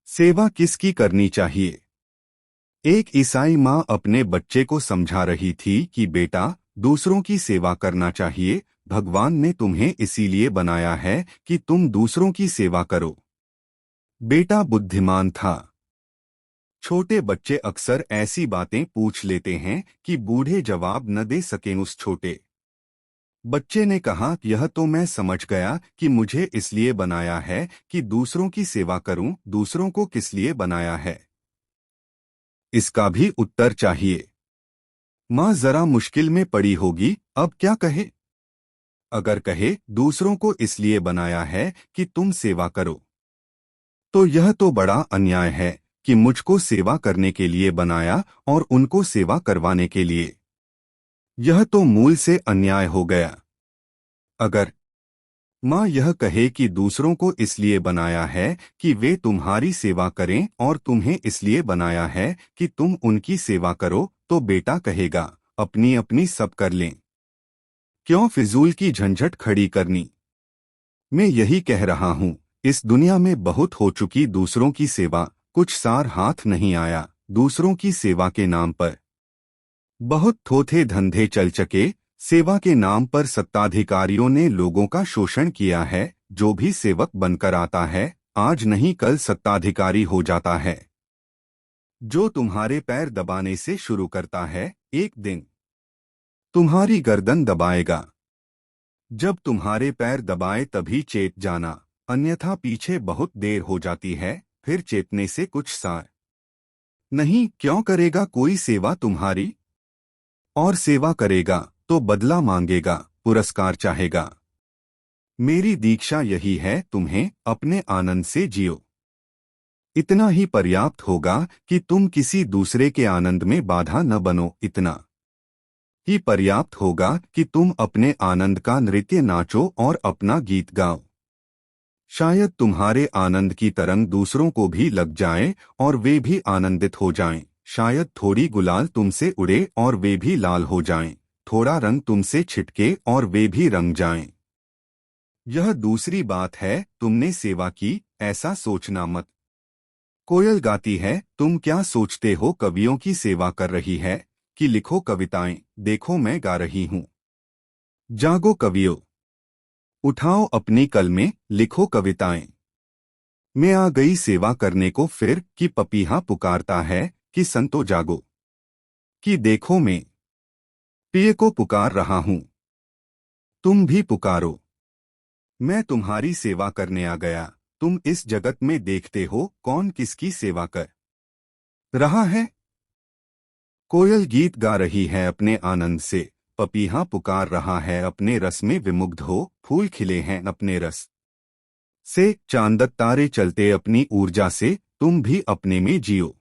सेवा किसकी करनी चाहिए। एक ईसाई माँ अपने बच्चे को समझा रही थी कि बेटा, दूसरों की सेवा करना चाहिए। भगवान ने तुम्हें इसीलिए बनाया है कि तुम दूसरों की सेवा करो। बेटा बुद्धिमान था। छोटे बच्चे अक्सर ऐसी बातें पूछ लेते हैं कि बूढ़े जवाब न दे सकें। उस छोटे बच्चे ने कहा, यह तो मैं समझ गया कि मुझे इसलिए बनाया है कि दूसरों की सेवा करूं। दूसरों को किस लिए बनाया है, इसका भी उत्तर चाहिए। माँ जरा मुश्किल में पड़ी होगी, अब क्या कहे। अगर कहे दूसरों को इसलिए बनाया है कि तुम सेवा करो, तो यह तो बड़ा अन्याय है कि मुझको सेवा करने के लिए बनाया और उनको सेवा करवाने के लिए। यह तो मूल से अन्याय हो गया। अगर माँ यह कहे कि दूसरों को इसलिए बनाया है कि वे तुम्हारी सेवा करें और तुम्हें इसलिए बनाया है कि तुम उनकी सेवा करो, तो बेटा कहेगा, अपनी अपनी सब कर लें, क्यों फिजूल की झंझट खड़ी करनी। मैं यही कह रहा हूँ, इस दुनिया में बहुत हो चुकी दूसरों की सेवा, कुछ सार हाथ नहीं आया। दूसरों की सेवा के नाम पर बहुत थोथे धंधे चल चके। सेवा के नाम पर सत्ताधिकारियों ने लोगों का शोषण किया है। जो भी सेवक बनकर आता है, आज नहीं कल सत्ताधिकारी हो जाता है। जो तुम्हारे पैर दबाने से शुरू करता है, एक दिन तुम्हारी गर्दन दबाएगा। जब तुम्हारे पैर दबाए तभी चेत जाना, अन्यथा पीछे बहुत देर हो जाती है। फिर चेतने से कुछ सार नहीं। क्यों करेगा कोई सेवा तुम्हारी, और सेवा करेगा तो बदला मांगेगा, पुरस्कार चाहेगा। मेरी दीक्षा यही है, तुम्हें अपने आनंद से जियो। इतना ही पर्याप्त होगा कि तुम किसी दूसरे के आनंद में बाधा न बनो। इतना ही पर्याप्त होगा कि तुम अपने आनंद का नृत्य नाचो और अपना गीत गाओ। शायद तुम्हारे आनंद की तरंग दूसरों को भी लग जाए और वे भी आनंदित हो जाएं। शायद थोड़ी गुलाल तुमसे उड़े और वे भी लाल हो जाएं। थोड़ा रंग तुमसे छिटके और वे भी रंग जाएं। यह दूसरी बात है, तुमने सेवा की, ऐसा सोचना मत। कोयल गाती है, तुम क्या सोचते हो कवियों की सेवा कर रही है, कि लिखो कविताएं, देखो मैं गा रही हूँ। जागो कवियों, उठाओ अपनी कलमें, लिखो कविताएं। मैं आ गई सेवा करने को फिर, कि पपीहा पुकारता है कि संतो जागो, कि देखो मैं पिए को पुकार रहा हूँ, तुम भी पुकारो। मैं तुम्हारी सेवा करने आ गया। तुम इस जगत में देखते हो कौन किसकी सेवा कर रहा है। कोयल गीत गा रही है अपने आनंद से, पपीहा पुकार रहा है अपने रस में विमुग्ध हो। फूल खिले हैं अपने रस से, चांद तारे चलते अपनी ऊर्जा से। तुम भी अपने में जियो।